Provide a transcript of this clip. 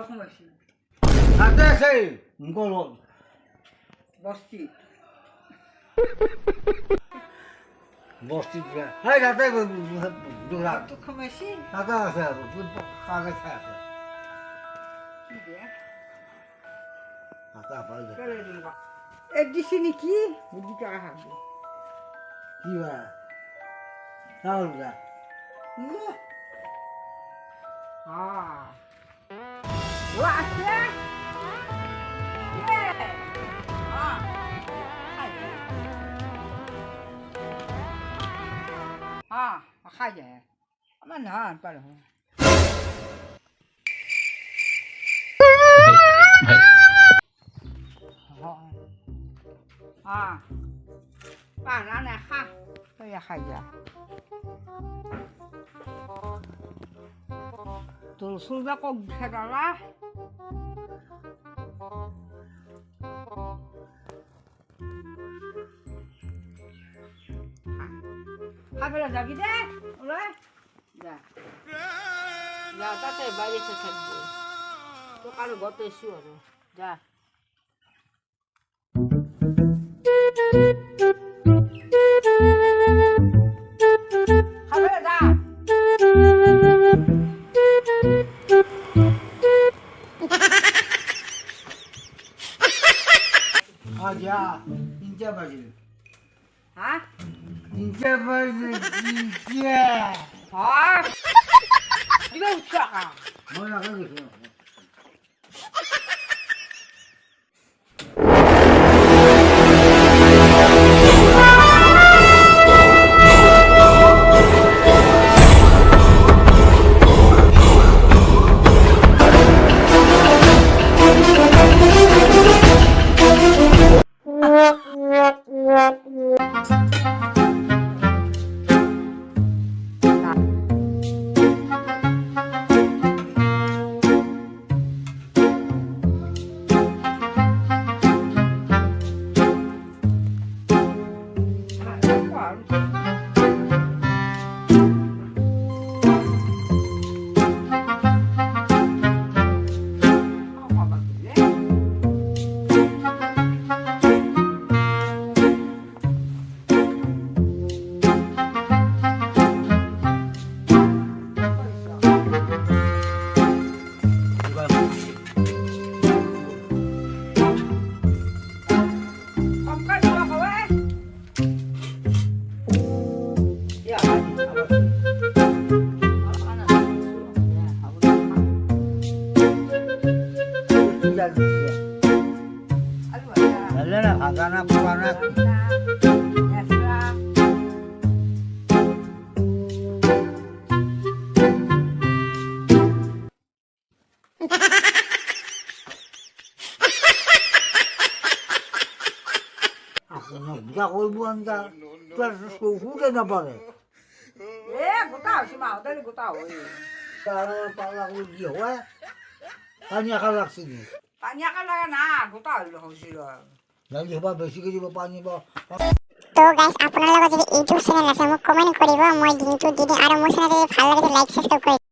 সমস্যা হাতে আছে গলত বস্তি বস্তিত সেই তাতে দুৰা তো সমস্যা তাতে আছে আৰু কাগজ খাই আছে কি দিয়ে হাতে পাই যায় কেলে দিবা এক দিছি নেকি বুদ্ধি টাকা খাবো কি বা চাউল যা ও আছে খাই যায় আমার না পারো পারা না খা তুই খাই যা তোর সুলবা কক ফেরালা খাবে যাবি দে ওরে যা যা তাতে বাড়িতে থাকবে তো কারো গত এসু আর যা খাবে যা আজা তিনটা বাজে হ্যাঁ তিনটা বাজে তিনটা দিবে উৎসাহ মই আগে গেছো Agana purana bisa korban dah terus sudah nampak gue tahu sih mau tadi gue tahu kalau pala dia wah hanya kalau sini tanya kan lah nah gue tahu loh sih loh nanti coba besok juga pani bah তো guys আপনারা যদি YouTube channel আছে মোক comment করিব মই লিংকটো দি দিম আর মোর channel যদি ভালো লাগে লাইক সাবস্ক্রাইব